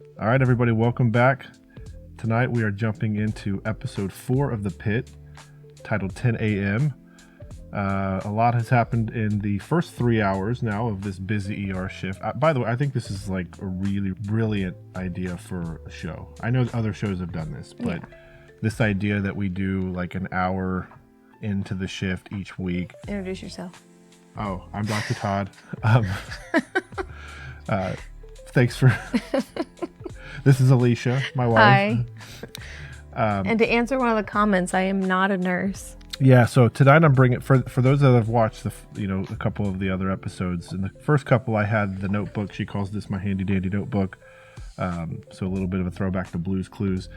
All right, everybody, welcome back. Tonight we are jumping into episode 4 of The Pitt, titled 10 a.m. A lot has happened in the first 3 hours now of this busy ER shift. By the way, I think this is like a really brilliant idea for a show. I know other shows have done this, but this idea that we do like an hour into the shift each week. Introduce yourself. Oh, I'm Dr. Todd. Thanks for... This is Alicia, my wife. Hi. And to answer one of the comments, I am not a nurse. Yeah, so tonight I'm bringing, for those that have watched a couple of the other episodes. In the first couple, I had the notebook. She calls this my handy dandy notebook. So a little bit of a throwback to Blue's Clues.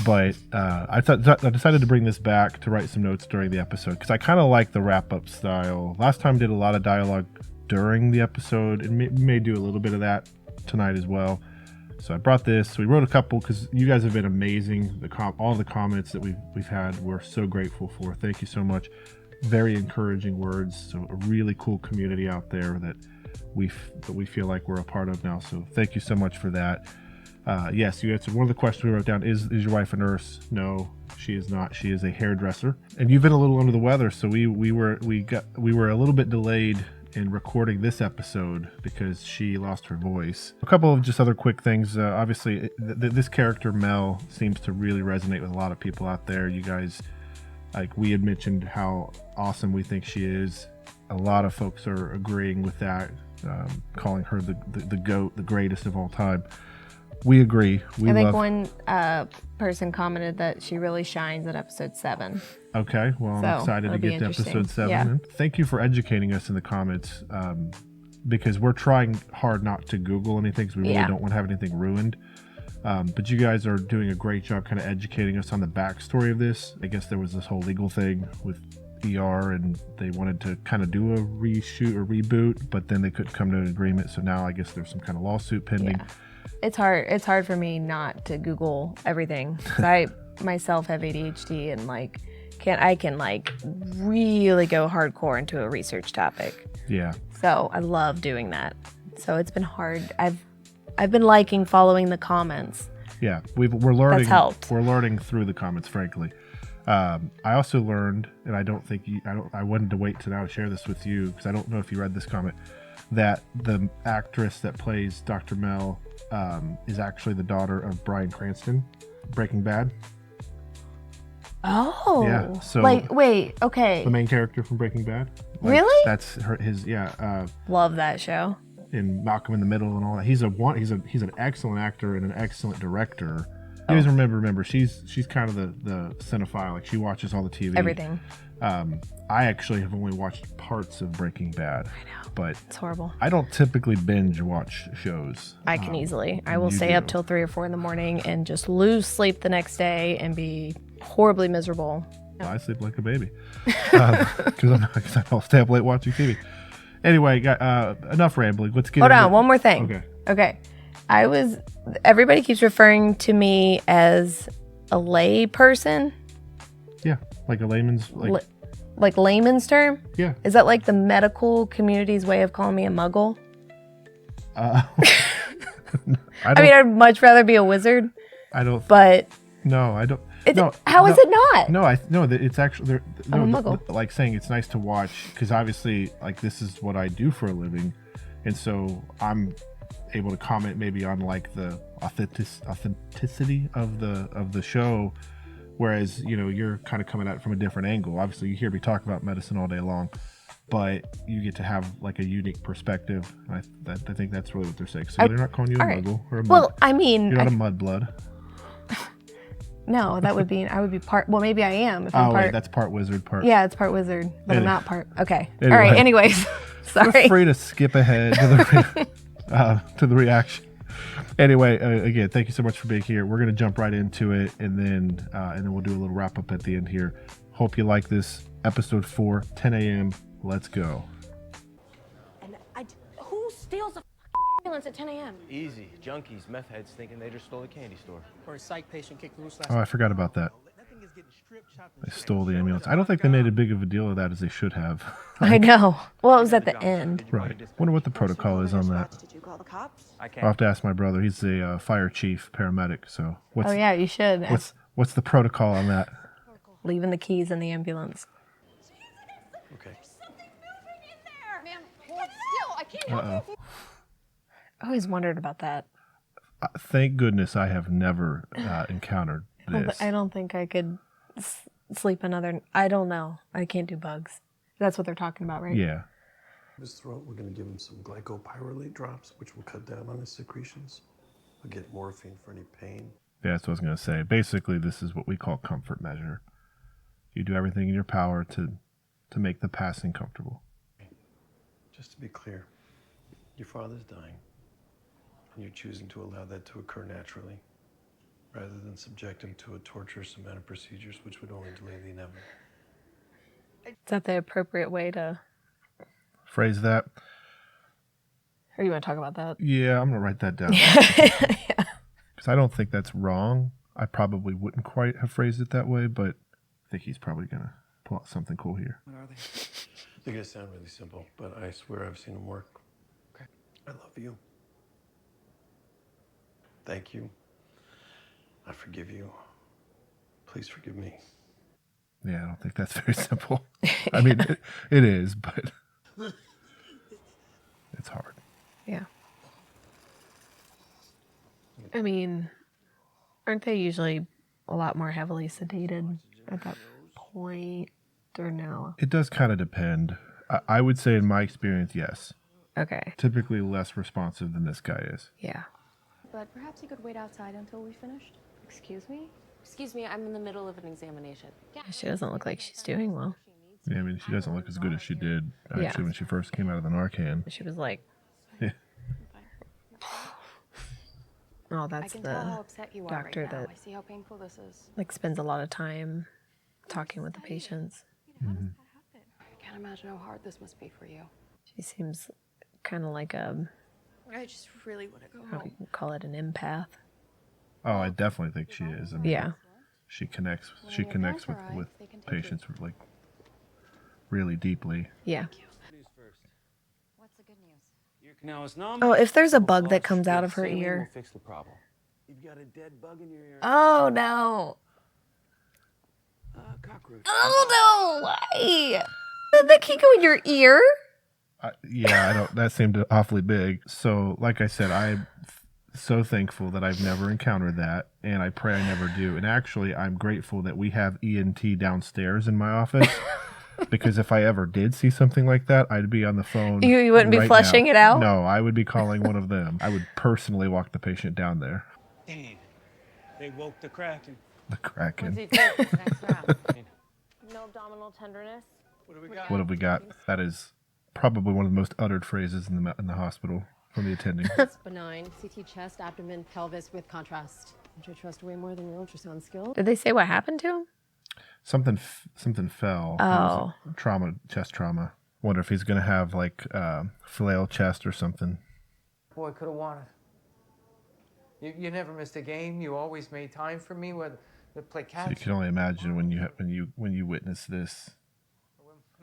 But I decided to bring this back to write some notes during the episode because I kind of like the wrap-up style. Last time I did a lot of dialogue during the episode, and may do a little bit of that tonight as well. So I brought this. We wrote a couple because you guys have been amazing. All the comments that we've had, we're so grateful for. Thank you so much. Very encouraging words. So a really cool community out there that we feel like we're a part of now. So thank you so much for that. Yes, you answered one of the questions we wrote down. Is your wife a nurse? No, she is not. She is a hairdresser. And you've been a little under the weather, so we were a little bit delayed in recording this episode because she lost her voice. A couple of just other quick things. Obviously, this character Mel seems to really resonate with a lot of people out there. You guys, like we had mentioned how awesome we think she is. A lot of folks are agreeing with that, calling her the GOAT, the greatest of all time. We agree. I think one person commented that she really shines at episode 7. Okay, well, I'm excited to get to episode 7. Yeah. Thank you for educating us in the comments, because we're trying hard not to Google anything because we really don't want to have anything ruined. But you guys are doing a great job kind of educating us on the backstory of this. I guess there was this whole legal thing with ER, and they wanted to kind of do a reshoot or reboot, but then they couldn't come to an agreement. So now I guess there's some kind of lawsuit pending. Yeah. It's hard for me not to Google everything. I myself have ADHD and I can really go hardcore into a research topic. Yeah. So I love doing that. So it's been hard. I've been liking following the comments. Yeah, we're learning. That's helped. We're learning through the comments, frankly. I also learned, and I wanted to wait to now share this with you because I don't know if you read this comment, that the actress that plays Dr. Mel is actually the daughter of Bryan Cranston, Breaking Bad. Oh. Yeah. So wait, okay. The main character from Breaking Bad. Really? That's his. Love that show. In Malcolm in the Middle and all that. He's an excellent actor and an excellent director. You guys remember she's kind of the cinephile. Like she watches all the TV. Everything. I actually have only watched parts of Breaking Bad. I know. But it's horrible. I don't typically binge watch shows. I can easily. I will stay up till 3 or 4 in the morning and just lose sleep the next day and be horribly miserable. I sleep like a baby because I don't stay up late watching TV. Anyway, enough rambling. Let's get. Hold on, one more thing. Okay. Everybody keeps referring to me as a lay person. Yeah, like a layman's like layman's term. Yeah. Is that like the medical community's way of calling me a muggle? I mean, I'd much rather be a wizard. I don't. But no, I don't. How is it not? No, it's actually I'm a muggle. Like saying it's nice to watch because obviously, like this is what I do for a living, and so I'm able to comment maybe on like the authenticity of the show, whereas you're kind of coming at it from a different angle. Obviously, you hear me talk about medicine all day long, but you get to have like a unique perspective. I think that's really what they're saying. So they're not calling you a muggle or a mud. Well, I mean, you're not a mudblood. No, I would be part. Well, maybe I am. If I'm wait, that's part wizard, part. Yeah, it's part wizard, but I'm not part. Okay. Anyway. All right. Anyways, sorry. Feel free to skip ahead to the reaction. Anyway, again, thank you so much for being here. We're gonna jump right into it, and then we'll do a little wrap up at the end here. Hope you like this episode 4, 10 a.m. Let's go. And who steals a ambulance at 10 a.m.? Easy. Junkies, meth heads thinking they just stole a candy store. Or a psych patient kicked loose last Oh, I forgot about that. They stole the ambulance. I don't think they made a big of a deal of that as they should have. I know. Well, it was at the end. Right. Wonder what the protocol is on that. Did you call the cops? I'll have to ask my brother. He's a fire chief paramedic. So Oh yeah, you should. what's the protocol on that? Leaving the keys in the ambulance. Okay. Something moving in there. Ma'am, hold still. I can't help you. I always wondered about that. Thank goodness I have never encountered this. I don't think I could sleep another. I don't know. I can't do bugs. That's what they're talking about, right? Yeah. His throat, we're going to give him some glycopyrrolate drops, which will cut down on his secretions. We'll get morphine for any pain. Yeah, that's what I was going to say. Basically, this is what we call comfort measure. You do everything in your power to make the passing comfortable. Just to be clear, your father's dying, and you're choosing to allow that to occur naturally, rather than subject him to a torturous amount of procedures which would only delay the inevitable. Is that the appropriate way to? Phrase that. Or you want to talk about that? Yeah, I'm going to write that down. Yeah. Because I don't think that's wrong. I probably wouldn't quite have phrased it that way, but I think he's probably going to pull out something cool here. What are they? They're going to sound really simple, but I swear I've seen them work. Okay. I love you. Thank you. I forgive you. Please forgive me. Yeah, I don't think that's very simple. I mean, it is, but it's hard. Yeah. I mean, aren't they usually a lot more heavily sedated at that point, or no? It does kind of depend. I would say in my experience, yes. Okay. Typically less responsive than this guy is. Yeah. But perhaps you could wait outside until we finished. Excuse me? Excuse me, I'm in the middle of an examination. She doesn't look like she's doing well. Yeah, I mean, she doesn't look as good as she did actually when she first came out of the Narcan. She was like, Yeah. oh, I that's can tell how the upset you are doctor right now. that I see how painful this is. like spends a lot of time talking with the patients. I can't imagine how hard this must be for you. She seems kind of like a, I just really want to go how do you call it, an empath. Oh, I definitely think she is. I mean, Yeah. she connects with patients like really deeply. Yeah. What's the good news? Your canal is numb. Oh, if there's a bug that comes out of her Saline ear. will fix the problem. You've got a dead bug in your ear. Oh, no. Cockroach. Oh, no. Why? Did that can't go in your ear? Yeah, I don't. That seemed awfully big. So, like I said, I'm so thankful that I've never encountered that, and I pray I never do. And actually, I'm grateful that we have ENT downstairs in my office, because if I ever did see something like that, I'd be on the phone. You wouldn't be right flushing now. it out? No, I would be calling one of them. I would personally walk the patient down there. Damn. They woke the Kraken. The Kraken. Next round. No abdominal tenderness. What do we got? What have we got? That is probably one of the most uttered phrases in the hospital from the attending. It's benign. CT chest, abdomen, pelvis with contrast. Which I trust way more than your ultrasound skill. Did they say what happened to him? Something fell. It was a trauma, chest trauma. Wonder if he's gonna have like flail chest or something. Boy, could have won it. You never missed a game. You always made time for me when to play catch. So you can only imagine when you witness this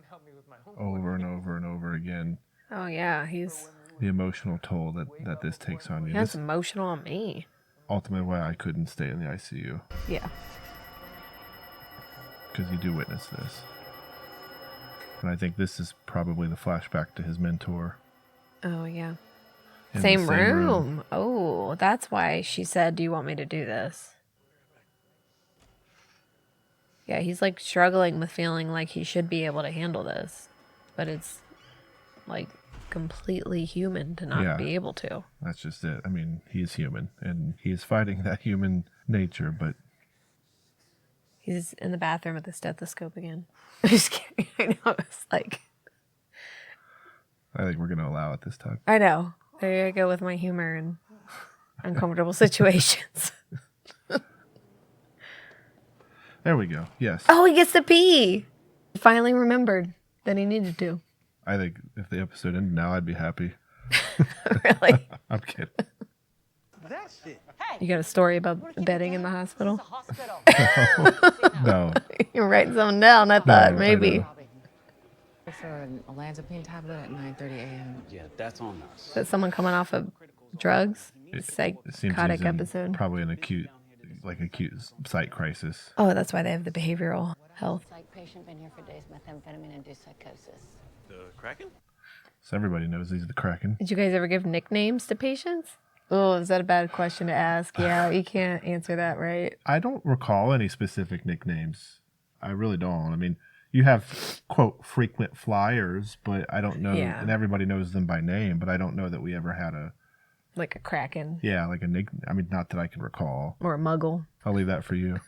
Help me with my homework. over and over and over again, Oh, yeah. He's the emotional toll that this takes on you. that's This emotional on me. ultimately why I couldn't stay in the ICU, Yeah. because you do witness this. And I think this is probably the flashback to his mentor. Oh, yeah. in the Same room. Oh, that's why she said, do you want me to do this? Yeah, he's like struggling with feeling like he should be able to handle this. But it's like completely human to not Yeah. be able to. That's just it. I mean, he is human, and he is fighting that human nature, but He's in the bathroom with the stethoscope again. I'm just kidding. I know. It's like, I think we're going to allow it this time. I know. There you go with my humor and uncomfortable situations. There we go. Yes. Oh, he gets to pee. He finally remembered that he needed to. I think if the episode ended now, I'd be happy. Really? I'm kidding. that shit. You got a story about bedding in the hospital? No. You're writing something down. I thought I maybe. know. For a olanzapine tablet at 9:30 a.m. Yeah, that's on us. Is that someone coming off of drugs? It seems Psychotic he's in episode. probably an acute psych crisis. Oh, that's why they have the behavioral health. Psych patient been here for days, methamphetamine-induced psychosis. The Kraken? So everybody knows he's the Kraken. Did you guys ever give nicknames to patients? Oh, is that a bad question to ask? Yeah, you can't answer that, right? I don't recall any specific nicknames. I really don't. I mean, you have, quote, frequent flyers, but I don't know. Yeah. And everybody knows them by name, but I don't know that we ever had Like a kraken like a nickname. I mean, not that I can recall. or a muggle. I'll leave that for you.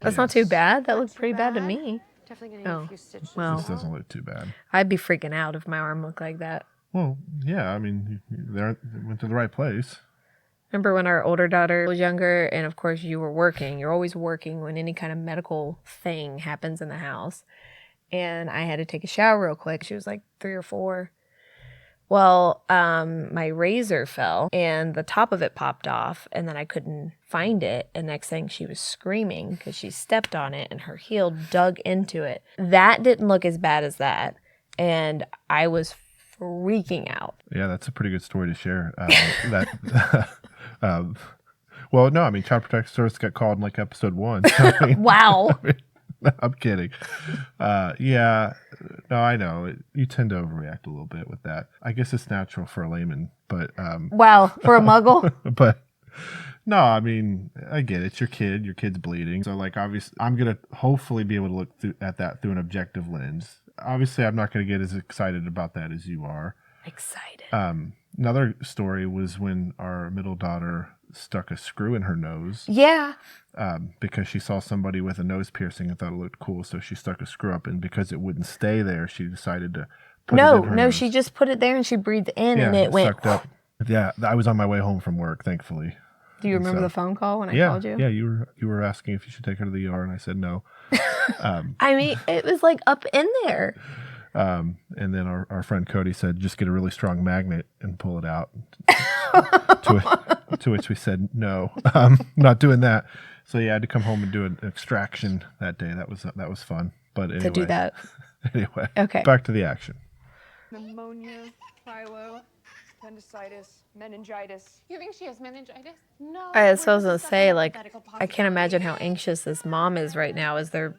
That's not too bad. That looks pretty bad to me. Definitely gonna need Oh, a few stitches. well, This doesn't look too bad. I'd be freaking out if my arm looked like that. Well, yeah, I mean, they went to the right place. Remember when our older daughter was younger, and of course you were working. You're always working when any kind of medical thing happens in the house. And I had to take a shower real quick. She was like 3 or 4. Well, my razor fell and the top of it popped off, and then I couldn't find it. And next thing, she was screaming because she stepped on it and her heel dug into it. That didn't look as bad as that, and I was freaking out. Yeah, that's a pretty good story to share. Well, no, I mean, Child Protective Service got called in like episode 1. I mean, Wow. I'm kidding. Yeah, no, I know. You tend to overreact a little bit with that. I guess it's natural for a layman, but Wow, for a muggle? but no, I mean, I get it. It's your kid. Your kid's bleeding. So, like, obviously, I'm going to hopefully be able to look at that through an objective lens. Obviously, I'm not going to get as excited about that as you are. Excited. Another story was when our middle daughter stuck a screw in her nose. Yeah. Because she saw somebody with a nose piercing and thought it looked cool, so she stuck a screw up, and because it wouldn't stay there, she decided to put it in her nose. She just put it there and she breathed in and it went. Sucked up. Yeah, I was on my way home from work, thankfully. Do you remember So- the phone call when I called you? Yeah, you were asking if you should take her to the ER, and I said no. I mean, it was like up in there. And then our friend Cody said, just get a really strong magnet and pull it out. to which we said, no, not doing that. So yeah, I had to come home and do an extraction that day. That was fun. But anyway. To do that. Anyway. Okay. Back to the action. Pneumonia, phyllo, appendicitis, meningitis. You think she has meningitis? No. I was supposed to say, like, I can't imagine how anxious this mom is right now as they're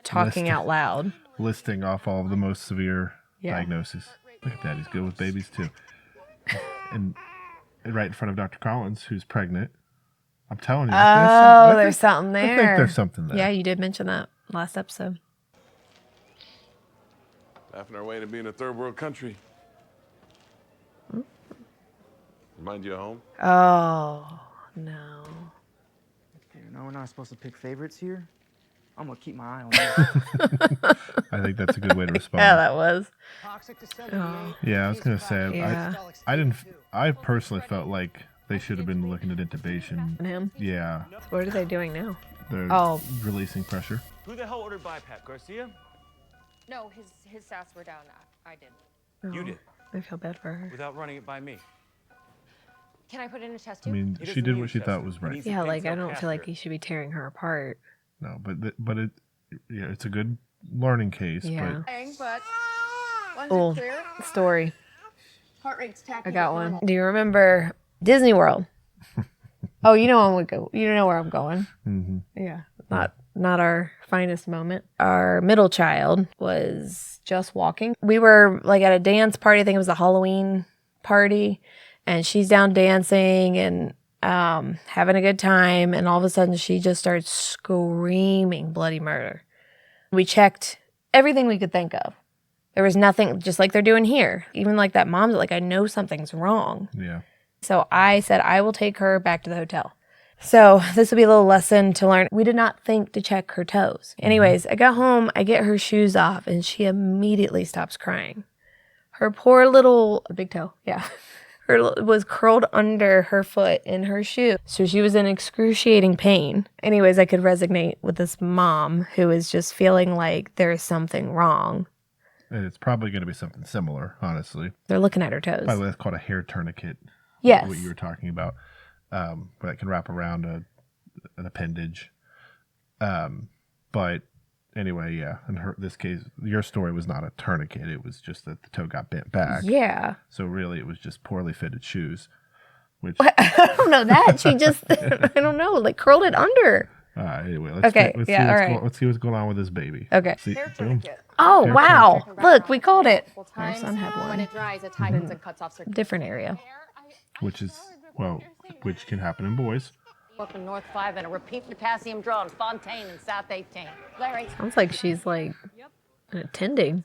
talking out loud. Listing off all of the most severe Yeah. diagnoses. Look at that. He's good with babies too. And right in front of Dr. Collins, who's pregnant. I'm telling you. Oh, there's something there. I think there's something there. Yeah, you did mention that last episode. Laughing our way to being a third world country. Remind you of home? Oh, no. You know, we're not supposed to pick favorites here. I'm gonna keep my eye on that. I think that's a good way to respond. Yeah, that was. Oh. Yeah, I was gonna say Yeah. I personally felt like they should have been looking at intubation. And him? Yeah. What are they doing now? They're releasing pressure. Who the hell ordered BiPAP, Garcia? No, his stats were down. I did. You did. I feel bad for her. Without running it by me. Can I put in a test I tube? mean, she did what she thought was right. Yeah, like, I don't feel like he should be tearing her apart. No, but it's a good learning case. Yeah. But Oh, clear? story. Heart rate's I tacking. got one. Do you remember Disney World? Oh, you know I'm gonna go. You know where I'm going. Mm-hmm. Yeah, not our finest moment. Our middle child was just walking. We were like at a dance party. I think it was a Halloween party, and she's down dancing and having a good time. And all of a sudden, she just starts screaming bloody murder. We checked everything we could think of. There was nothing, just like they're doing here. Even like that mom's like, I know something's wrong. Yeah. So I said, I will take her back to the hotel. So this will be a little lesson to learn. We did not think to check her toes. Anyways, I got home, I get her shoes off, and she immediately stops crying. Her poor little, big toe, yeah. Her was curled under her foot in her shoe. So she was in excruciating pain. Anyways, I could resonate with this mom who is just feeling like there's something wrong. And it's probably going to be something similar, honestly. They're looking at her toes. By the way, that's called a hair tourniquet. Yes. What you were talking about. that can wrap around an appendage. But anyway, yeah. In this case, your story was not a tourniquet. It was just that the toe got bent back. Yeah. So really, it was just poorly fitted shoes. Which I don't know that. She just, I don't know, like curled it under. Anyway, let's see what's going on with this baby. Okay. Boom. Oh, wow. Look, we called it. Our Times, son had when one. it dries, it tightens and cuts off circulation. Different area. Which can happen in boys. Up in North 5 and a repeat potassium draw in Fontaine and South 18. Larry. Sounds like she's like attending.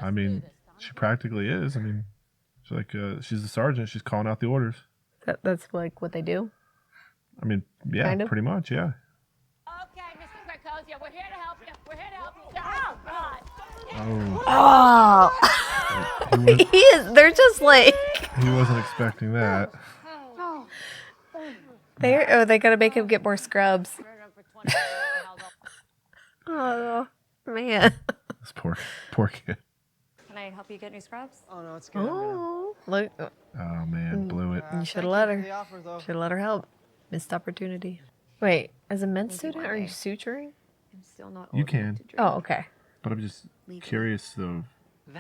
I mean, she practically is. I mean, she's the sergeant. She's calling out the orders. That's like what they do? I mean, yeah, Kind of? pretty much, yeah. Okay, Mrs. Krakosia, we're here to help you. We're here to help you. Oh, God. Oh. They're just like. He wasn't expecting that. They gotta make him get more scrubs. Oh, man. This poor kid. Can I help you get new scrubs? Oh, no, it's good. Oh, look. Oh, man, blew it. You should have let her. Should have let her help. Missed opportunity. Wait, as a med student, are you suturing? I'm still not. You can. Oh, okay. But I'm just curious, though.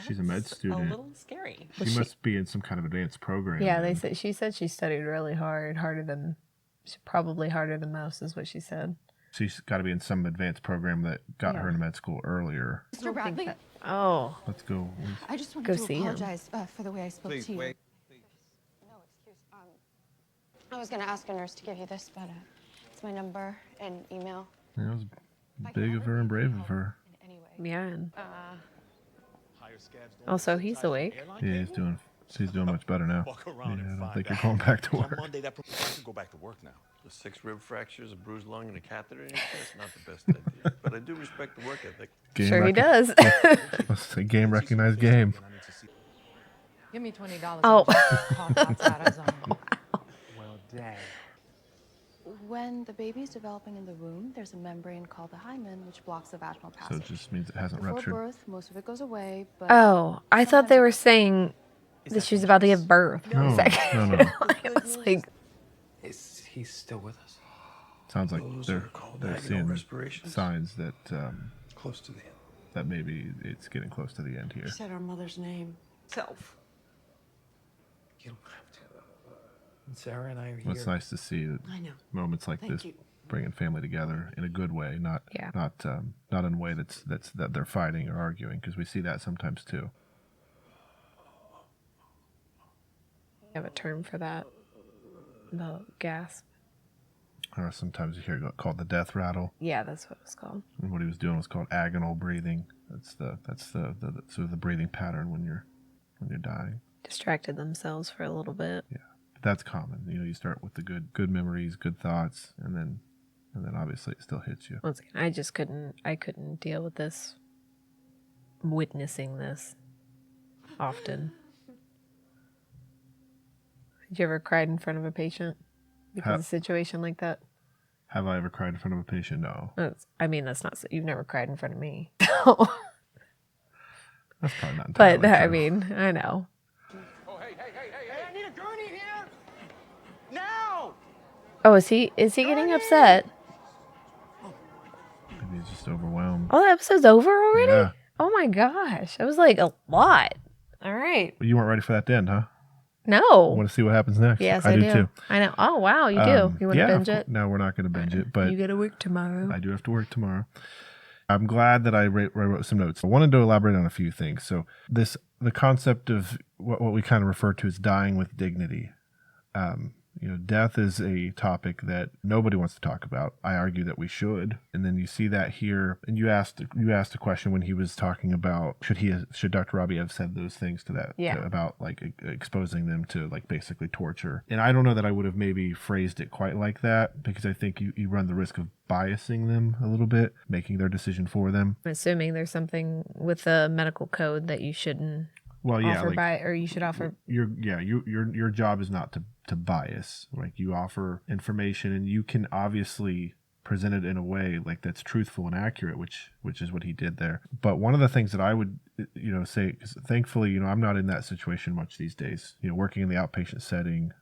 She's a med student. A little scary. She must be in some kind of advanced program. Yeah, she said she studied really hard, probably harder than most, is what she said. She's got to be in some advanced program that got her into med school earlier. Mr. Bradley, Oh. Let's go. I just wanted Go to see him. apologize for the way I spoke to you. No excuse. I was going to ask a nurse to give you this, but it's my number and email. It was big of her and brave of her. Yeah. And also, he's awake. Yeah, he's doing much better now. Yeah, I don't think you're going back to work. Go back to work now. The 6 rib fractures, a bruised lung, and a catheter in your chest, not the best idea. But I do respect the work ethic. Sure he does. Let's say game recognized game. Give me $20. Oh. Well, dang. When the baby's developing in the womb, there's a membrane called the hymen, which blocks the vaginal So passage. it just means it hasn't Before ruptured. birth, most of it goes away, but Oh, I thought they were saying that she was about to give birth. No, no. It was like, Is he still with us? Sounds like Those they're are called seeing vaginal respirations. signs that Close to the end. that maybe it's getting close to the end here. said our mother's name. Self. You don't have to. And Sarah and I are here. Well, it's nice to see that I know. moments like this you. bringing family together in a good way, not in a way that they're fighting or arguing, because we see that sometimes too. you have a term for that. The gasp. Or sometimes you hear it called the death rattle. Yeah, that's what it was called. And what he was doing was called agonal breathing. That's the sort of the breathing pattern when you're dying. Distracted themselves for a little bit. Yeah, but that's common. You know, you start with the good memories, good thoughts, and then obviously it still hits you. Once again, I couldn't deal with this. Witnessing this often. Did you ever cry in front of a patient because of a situation like that? Have I ever cried in front of a patient? No. That's not. You've never cried in front of me. That's probably not entirely But I true. mean, I know. Oh, hey, I need a gurney here! Now! Oh, is he getting upset? Maybe he's just overwhelmed. Oh, the episode's over already? Yeah. Oh my gosh. That was like a lot. All right. Well, you weren't ready for that end, huh? No. Want to see what happens next? Yes, I do too. I know. Oh, wow, you do. You want to binge it? No, we're not going to binge it, but You got to work tomorrow. I do have to work tomorrow. I'm glad that I wrote some notes. I wanted to elaborate on a few things. So the concept of what we kind of refer to as dying with dignity. Death is a topic that nobody wants to talk about. I argue that we should. And then you see that here. And you asked a question when he was talking about should Dr. Robbie have said those things to that about like exposing them to like basically torture. And I don't know that I would have maybe phrased it quite like that, because I think you run the risk of biasing them a little bit, making their decision for them. I'm assuming there's something with the medical code that you shouldn't offer you should offer. Your job is not to bias. Like, you offer information, and you can obviously present it in a way like that's truthful and accurate, which is what he did there. But one of the things that I would say, because thankfully I'm not in that situation much these days. Working in the outpatient setting,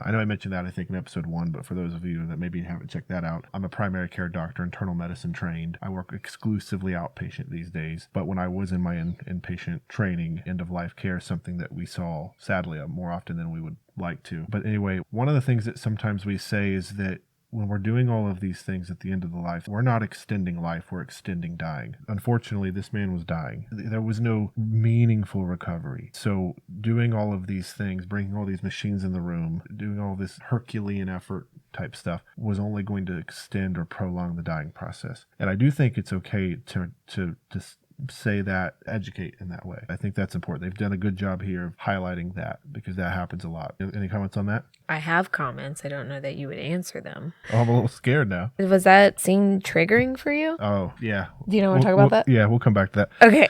I know I mentioned that, I think, in episode 1, but for those of you that maybe haven't checked that out, I'm a primary care doctor, internal medicine trained. I work exclusively outpatient these days, but when I was in my inpatient training, end-of-life care is something that we saw, sadly, more often than we would like to. But anyway, one of the things that sometimes we say is that when we're doing all of these things at the end of the life, we're not extending life, we're extending dying. Unfortunately, this man was dying. There was no meaningful recovery. So doing all of these things, bringing all these machines in the room, doing all this Herculean effort type stuff was only going to extend or prolong the dying process. And I do think it's okay to say that, educate in that way. I think that's important. They've done a good job here of highlighting that because that happens a lot. Any comments on that? I have comments. I don't know that you would answer them. Oh, I'm a little scared now. Was that scene triggering for you? Oh, yeah. Do you know what to talk about that? Yeah, we'll come back to that. Okay.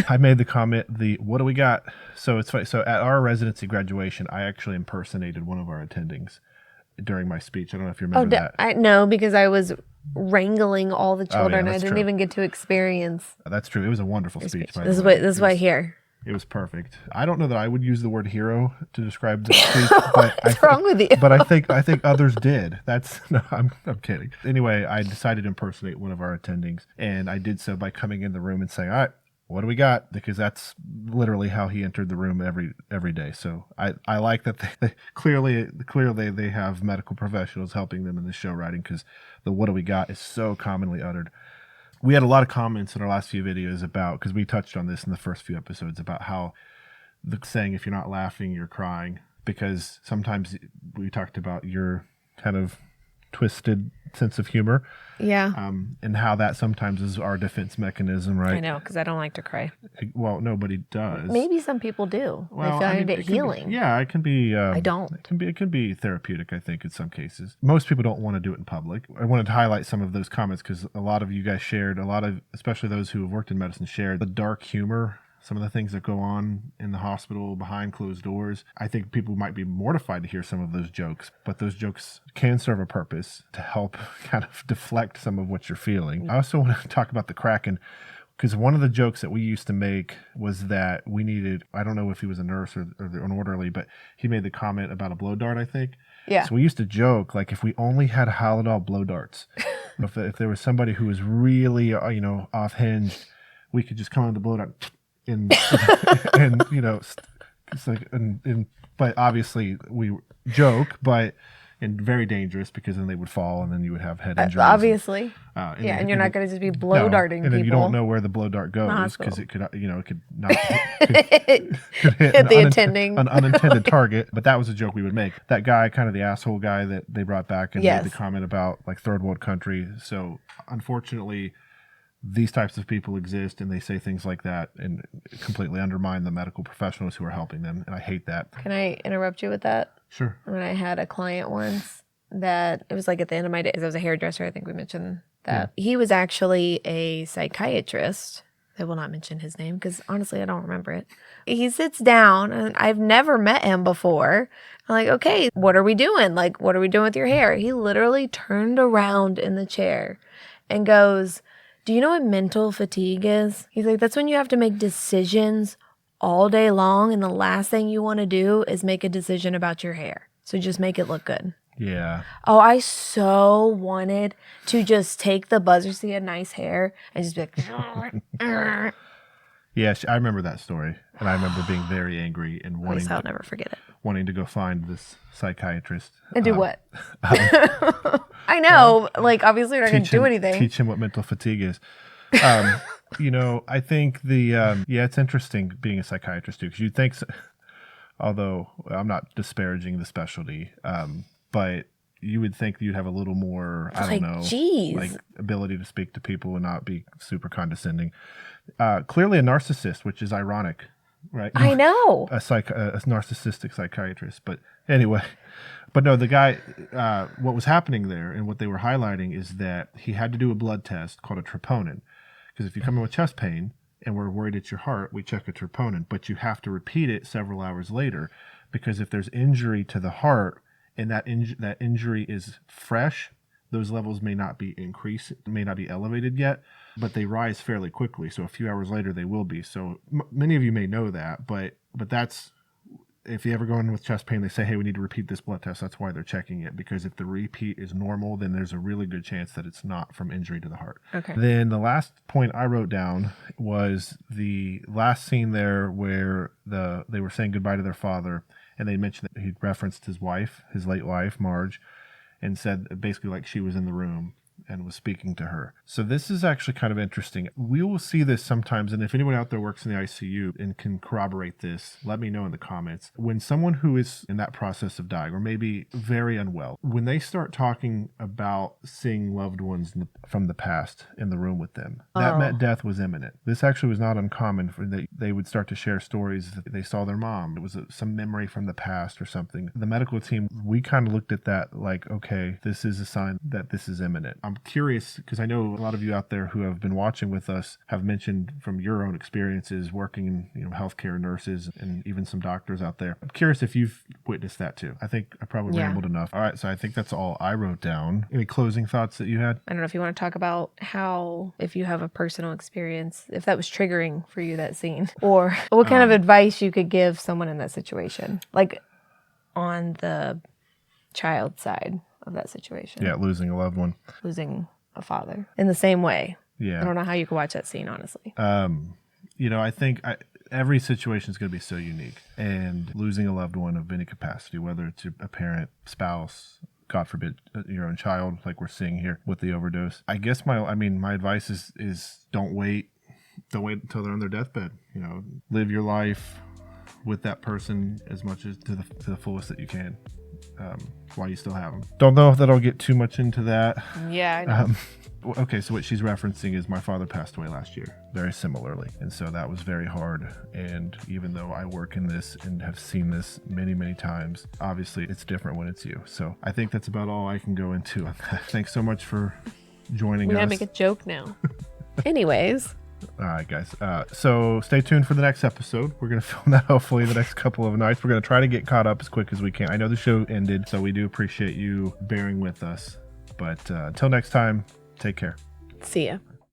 I made the comment, what do we got? So it's funny. So at our residency graduation, I actually impersonated one of our attendings during my speech. I don't know if you remember that. No, because I was wrangling all the children. I didn't true. even get to experience. That's true. It was a wonderful speech. By This the way. is what I hear. It was perfect. I don't know that I would use the word hero to describe the speech, but What's wrong with you? But I think others did. I'm kidding. Anyway, I decided to impersonate one of our attendings, and I did so by coming in the room and saying, "All right, what do we got?" Because that's literally how he entered the room every day. So I like that they clearly they have medical professionals helping them in the show writing, because the "what do we got" is so commonly uttered. We had a lot of comments in our last few videos about, because we touched on this in the first few episodes, about how the saying, if you're not laughing, you're crying, because sometimes we talked about your kind of twisted sense of humor. Yeah. And how that sometimes is our defense mechanism, right? I know, because I don't like to cry. Well, nobody does. Maybe some people do. Well, they find it healing. It can be. I don't. It can be therapeutic, I think, in some cases. Most people don't want to do it in public. I wanted to highlight some of those comments because a lot of you guys shared, especially those who have worked in medicine, shared the dark humor. Some of the things that go on in the hospital behind closed doors. I think people might be mortified to hear some of those jokes, but those jokes can serve a purpose to help kind of deflect some of what you're feeling. I also want to talk about the Kraken, because one of the jokes that we used to make was that we needed, I don't know if he was a nurse or an orderly, but he made the comment about a blow dart, I think. Yeah. So we used to joke, like, if we only had Halidol blow darts, if there was somebody who was really, off hinged, we could just come on the blow dart and it's like, but obviously we joke, but and very dangerous, because then they would fall and then you would have head injuries. Obviously. And you're not going to just be blow darting people. And then you don't know where the blow dart goes, because it could, it could not could hit the attending. An unintended target. But that was a joke we would make. That guy, kind of the asshole guy that they brought back and made the comment about like third world country. So unfortunately, these types of people exist, and they say things like that and completely undermine the medical professionals who are helping them. And I hate that. Can I interrupt you with that? Sure. When I had a client once that it was like at the end of my days, I was a hairdresser. I think we mentioned that. Yeah. He was actually a psychiatrist. I will not mention his name because honestly, I don't remember it. He sits down, and I've never met him before. I'm like, okay, what are we doing? Like, what are we doing with your hair? He literally turned around in the chair and goes, "Do you know what mental fatigue is?" He's like, "That's when you have to make decisions all day long, and the last thing you want to do is make a decision about your hair. So just make it look good." Yeah. Oh, I so wanted to just take the buzzer, see a nice hair, and just be like, Yeah, I remember that story, and I remember being very angry and wanting. I'll never forget it. Wanting to go find this psychiatrist and do what? I know, like obviously you're not going to do anything. Teach him what mental fatigue is. I think it's interesting being a psychiatrist too, because you'd think, although I'm not disparaging the specialty, but you would think you'd have a little more, like ability to speak to people and not be super condescending. Clearly a narcissist, which is ironic, right? I know. A narcissistic psychiatrist, but anyway. But no, the guy, what was happening there and what they were highlighting is that he had to do a blood test called a troponin. Because if you come in with chest pain and we're worried it's your heart, we check a troponin. But you have to repeat it several hours later, because if there's injury to the heart and that injury is fresh, those levels may not be elevated yet, but they rise fairly quickly. So a few hours later, they will be. So many of you may know that, but that's if you ever go in with chest pain, they say, hey, we need to repeat this blood test. That's why they're checking it, because if the repeat is normal, then there's a really good chance that it's not from injury to the heart. Okay. Then the last point I wrote down was the last scene there where they were saying goodbye to their father, and they mentioned that he referenced his wife, his late wife, Marge, and said basically like she was in the room and was speaking to her. So this is actually kind of interesting. We will see this sometimes, and if anyone out there works in the ICU and can corroborate this, let me know in the comments. When someone who is in that process of dying, or maybe very unwell, when they start talking about seeing loved ones from the past in the room with them, that meant death was imminent. This actually was not uncommon. They would start to share stories that they saw their mom. It was some memory from the past or something. The medical team, we kind of looked at that like, okay, this is a sign that this is imminent. I'm curious, because I know a lot of you out there who have been watching with us have mentioned from your own experiences working in healthcare, nurses, and even some doctors out there. I'm curious if you've witnessed that too. I think I probably rambled enough. All right, so I think that's all I wrote down. Any closing thoughts that you had? I don't know if you want to talk about how, if you have a personal experience, if that was triggering for you, that scene, or what kind of advice you could give someone in that situation, like on the child side of that situation. Yeah, losing a loved one. Losing a father in the same way. Yeah. I don't know how you could watch that scene, honestly. I think every situation is going to be so unique, and losing a loved one of any capacity, whether it's a parent, spouse, God forbid, your own child, like we're seeing here with the overdose. I guess my advice is don't wait until they're on their deathbed. Live your life with that person as much as to the fullest that you can. While you still have them. Don't know if that'll get too much into that. Yeah, I know. Okay, so what she's referencing is my father passed away last year, very similarly. And so that was very hard. And even though I work in this and have seen this many, many times, obviously it's different when it's you. So I think that's about all I can go into on that. Thanks so much for joining us. We gotta make a joke now. Anyways. All right, guys. So stay tuned for the next episode. We're going to film that hopefully the next couple of nights. We're going to try to get caught up as quick as we can. I know the show ended, so we do appreciate you bearing with us. But until next time, take care. See ya.